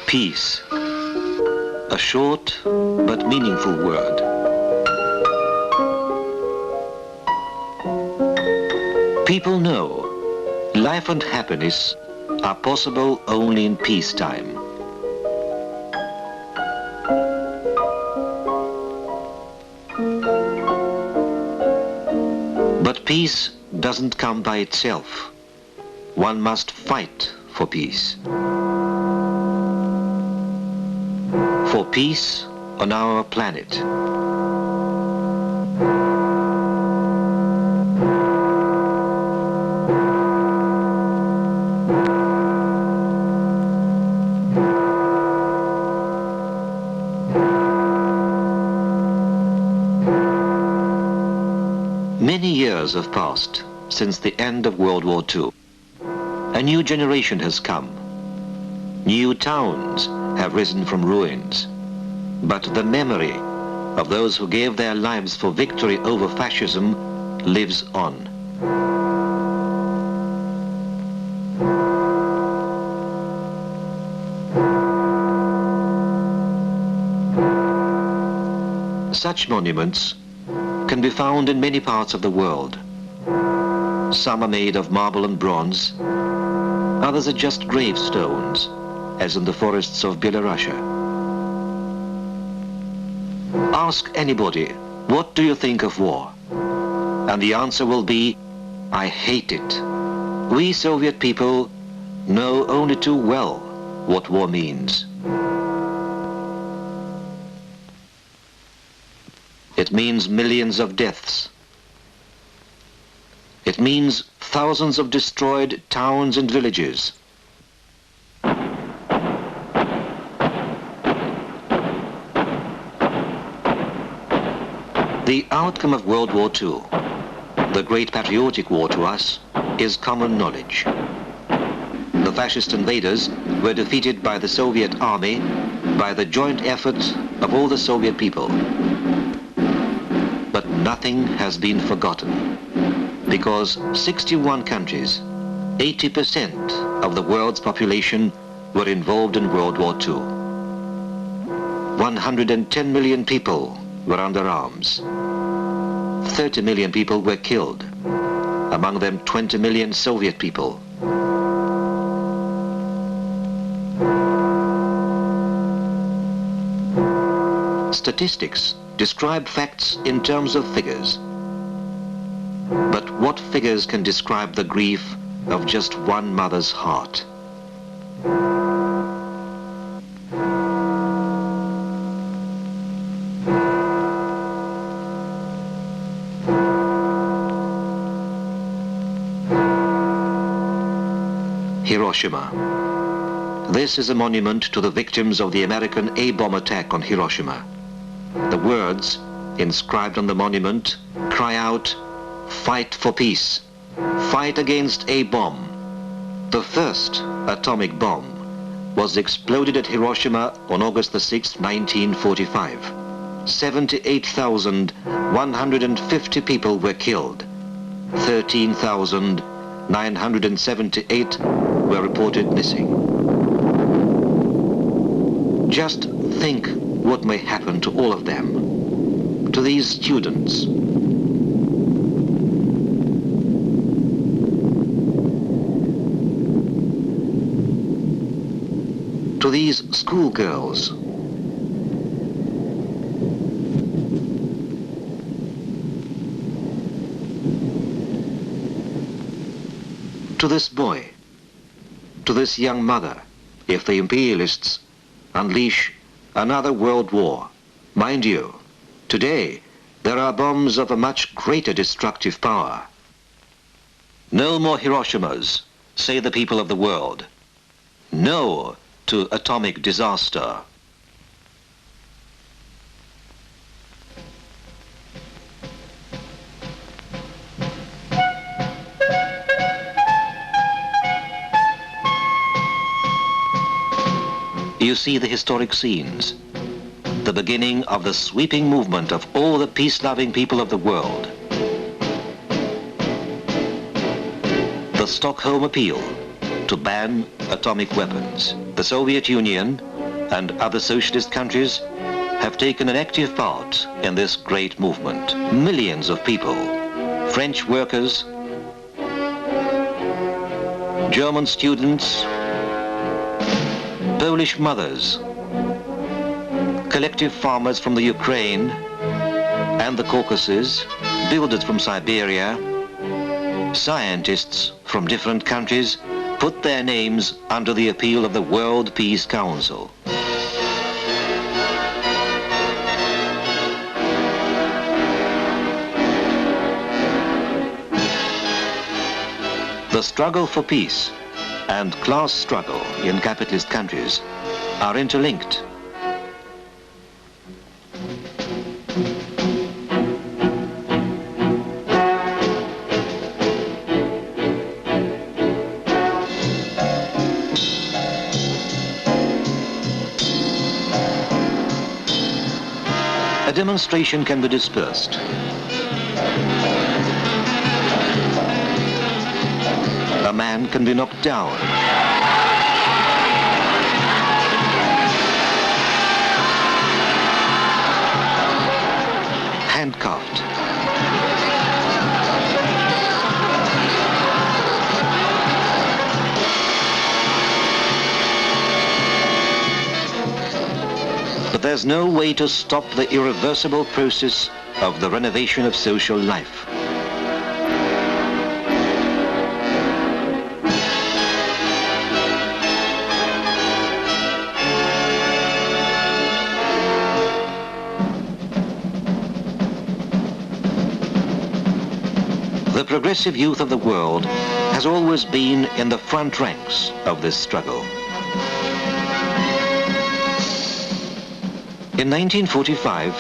Peace. A short but meaningful word. People know life and happiness are possible only in peacetime. But peace doesn't come by itself. One must fight for peace. For peace on our planet. Many years have passed since the end of World War II. A new generation has come. New towns have risen from ruins. But the memory of those who gave their lives for victory over fascism lives on. Such monuments can be found in many parts of the world. Some are made of marble and bronze. Others are just gravestones, as in the forests of Belarusia. Ask anybody, what do you think of war? And the answer will be, I hate it. We Soviet people know only too well what war means. It means millions of deaths. It means thousands of destroyed towns and villages. The outcome of World War II, the great patriotic war to us, is common knowledge. The fascist invaders were defeated by the Soviet army by the joint effort of all the Soviet people. But nothing has been forgotten, because 61 countries, 80% of the world's population, were involved in World War II. 110 million people were under arms. 30 million people were killed, among them 20 million Soviet people. Statistics describe facts in terms of figures. But what figures can describe the grief of just one mother's heart? Hiroshima. This is a monument to the victims of the American A-bomb attack on Hiroshima. The words inscribed on the monument cry out, "Fight for peace. Fight against A-bomb." The first atomic bomb was exploded at Hiroshima on August the 6th, 1945. 78,150 people were killed. 13,978 were reported missing. Just think what may happen to all of them, to these students, to these schoolgirls, to this boy, to this young mother, if the imperialists unleash another world war. Mind you, today there are bombs of a much greater destructive power. No more Hiroshimas, say the people of the world. No to atomic disaster. You see the historic scenes, the beginning of the sweeping movement of all the peace-loving people of the world. The Stockholm Appeal to ban atomic weapons. The Soviet Union and other socialist countries have taken an active part in this great movement. Millions of people, French workers, German students, Polish mothers, collective farmers from the Ukraine and the Caucasus, builders from Siberia, scientists from different countries put their names under the appeal of the World Peace Council. The struggle for peace and class struggle in capitalist countries are interlinked. A demonstration can be dispersed. A man can be knocked down. Handcuffed. But there's no way to stop the irreversible process of the renovation of social life. The progressive youth of the world has always been in the front ranks of this struggle. In 1945,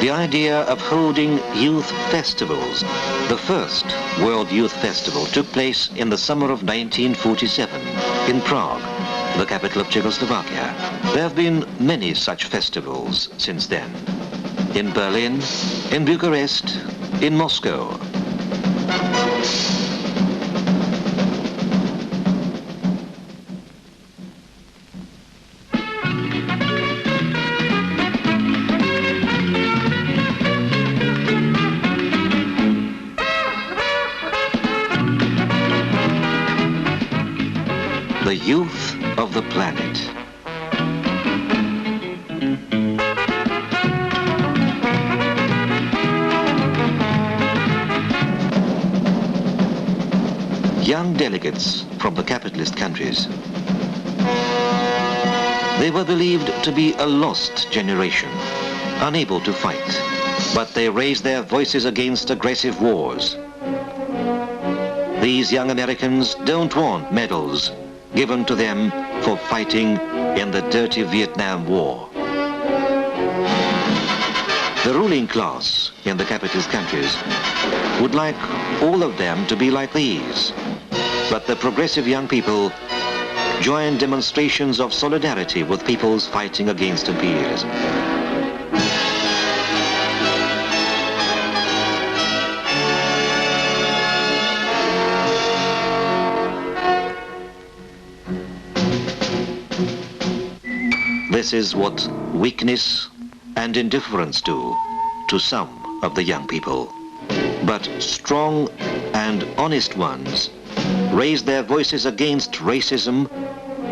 the idea of holding youth festivals, the first World Youth Festival, took place in the summer of 1947 in Prague, the capital of Czechoslovakia. There have been many such festivals since then, in Berlin, in Bucharest, in Moscow. The youth of the planet. Young delegates from the capitalist countries. They were believed to be a lost generation, unable to fight, but they raised their voices against aggressive wars. These young Americans don't want medals given to them for fighting in the dirty Vietnam War. The ruling class in the capitalist countries would like all of them to be like these, but the progressive young people joined demonstrations of solidarity with peoples fighting against imperialism. This is what weakness and indifference do to some of the young people. But strong and honest ones raise their voices against racism,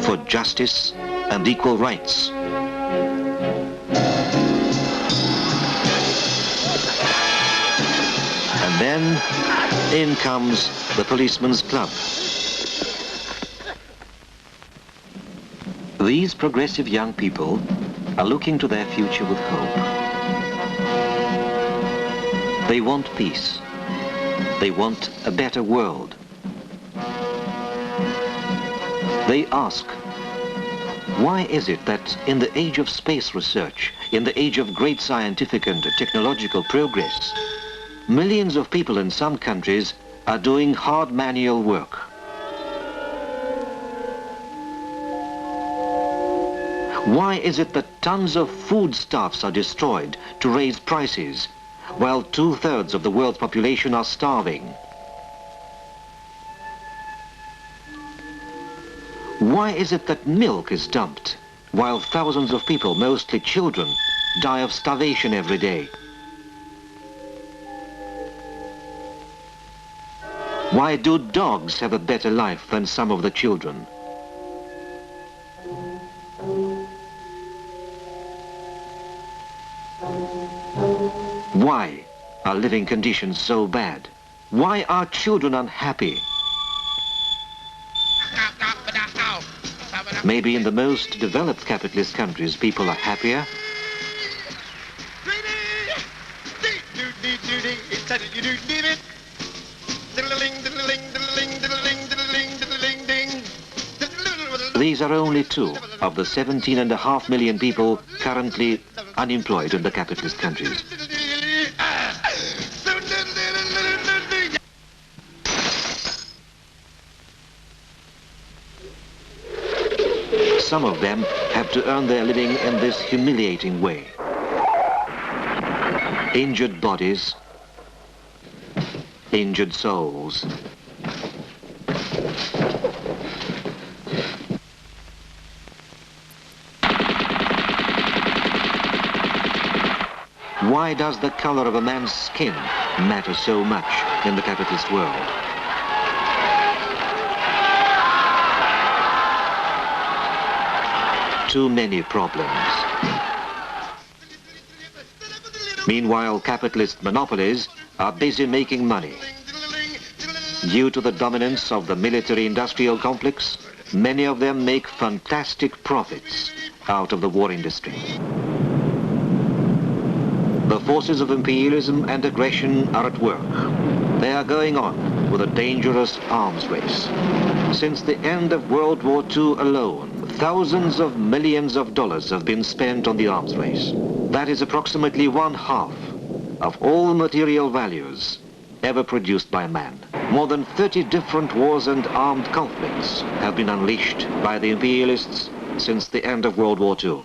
for justice and equal rights. And then in comes the policeman's club. These progressive young people are looking to their future with hope. They want peace. They want a better world. They ask, why is it that in the age of space research, in the age of great scientific and technological progress, millions of people in some countries are doing hard manual work? Why is it that tons of foodstuffs are destroyed to raise prices, while 2/3 of the world's population are starving? Why is it that milk is dumped while thousands of people, mostly children, die of starvation every day? Why do dogs have a better life than some of the children? Why are living conditions so bad? Why are children unhappy? Maybe in the most developed capitalist countries people are happier. These are only two of the 17.5 million people currently unemployed in the capitalist countries. Some of them have to earn their living in this humiliating way. Injured bodies, injured souls. Why does the color of a man's skin matter so much in the capitalist world? Too many problems. Meanwhile, capitalist monopolies are busy making money. Due to the dominance of the military-industrial complex, many of them make fantastic profits out of the war industry. The forces of imperialism and aggression are at work. They are going on with a dangerous arms race. Since the end of World War II alone, thousands of millions of dollars have been spent on the arms race. That is approximately 1/2 of all material values ever produced by man. More than 30 different wars and armed conflicts have been unleashed by the imperialists since the end of World War II.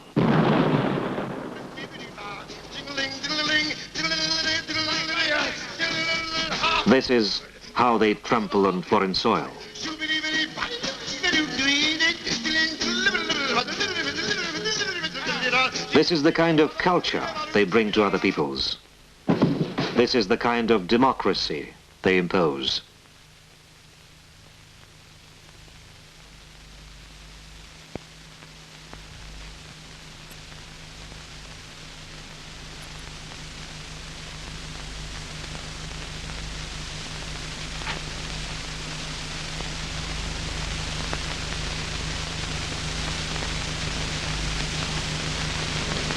This is how they trample on foreign soil. This is the kind of culture they bring to other peoples. This is the kind of democracy they impose.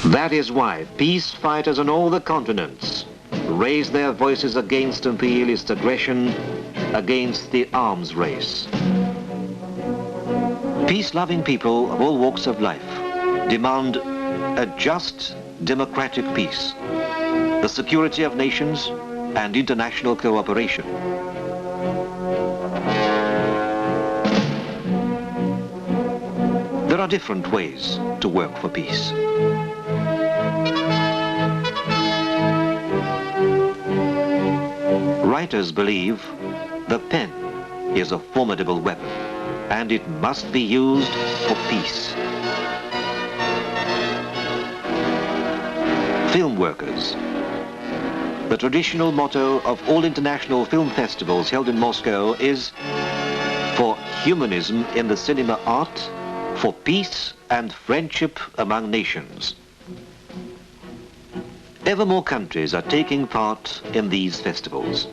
That is why peace fighters on all the continents raise their voices against imperialist aggression, against the arms race. Peace-loving people of all walks of life demand a just, democratic peace, the security of nations, and international cooperation. There are different ways to work for peace. Writers believe the pen is a formidable weapon, and it must be used for peace. Film workers. The traditional motto of all international film festivals held in Moscow is for humanism in the cinema art, for peace and friendship among nations. Ever more countries are taking part in these festivals.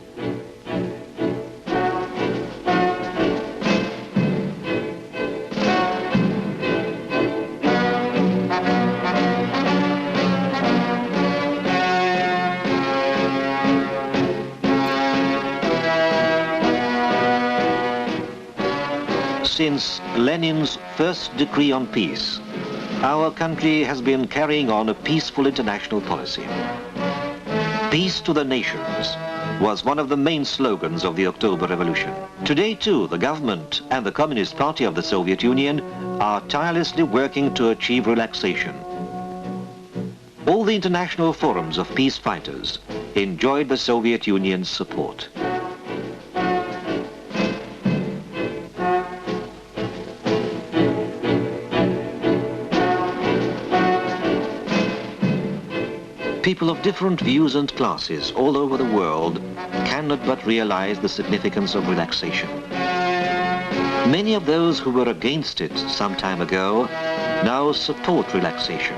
Since Lenin's first decree on peace, our country has been carrying on a peaceful international policy. Peace to the nations was one of the main slogans of the October Revolution. Today, too, the government and the Communist Party of the Soviet Union are tirelessly working to achieve relaxation. All the international forums of peace fighters enjoyed the Soviet Union's support. People of different views and classes all over the world cannot but realize the significance of relaxation. Many of those who were against it some time ago now support relaxation.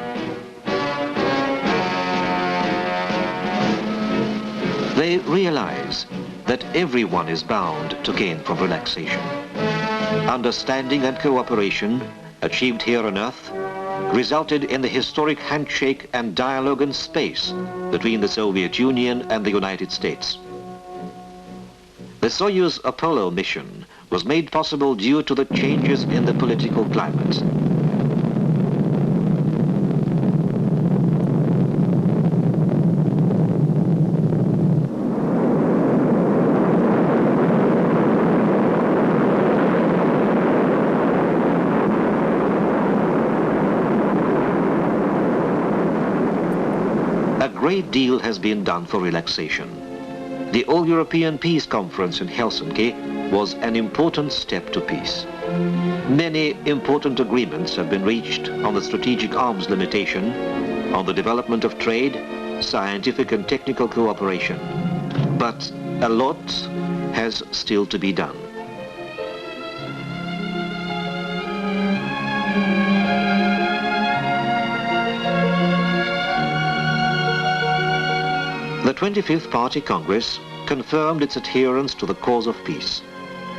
They realize that everyone is bound to gain from relaxation. Understanding and cooperation, achieved here on Earth, resulted in the historic handshake and dialogue in space between the Soviet Union and the United States. The Soyuz Apollo mission was made possible due to the changes in the political climate. A great deal has been done for relaxation. The All-European Peace Conference in Helsinki was an important step to peace. Many important agreements have been reached on the strategic arms limitation, on the development of trade, scientific and technical cooperation. But a lot has still to be done. The 25th Party Congress confirmed its adherence to the cause of peace.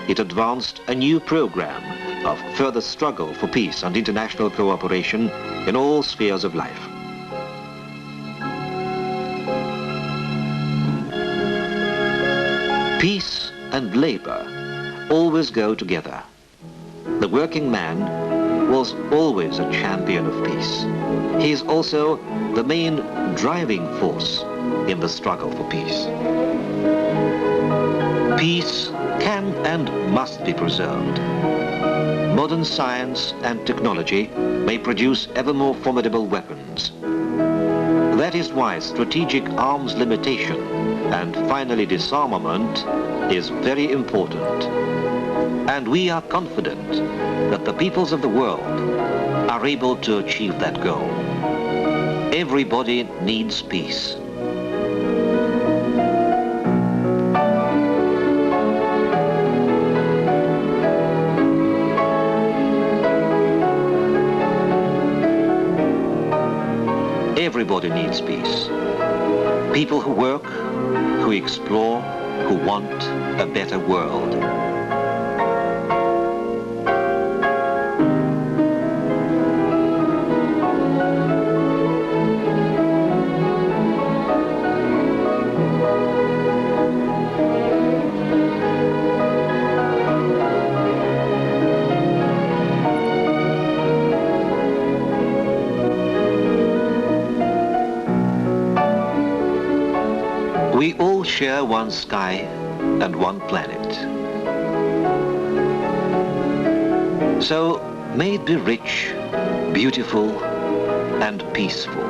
It advanced a new program of further struggle for peace and international cooperation in all spheres of life. Peace and labor always go together. The working man was always a champion of peace. He is also the main driving force in the struggle for peace. Peace can and must be preserved. Modern science and technology may produce ever more formidable weapons. That is why strategic arms limitation and finally disarmament is very important. And we are confident that the peoples of the world are able to achieve that goal. Everybody needs peace. Everybody needs peace. People who work, who explore, who want a better world. We all share one sky and one planet. So may it be rich, beautiful, and peaceful.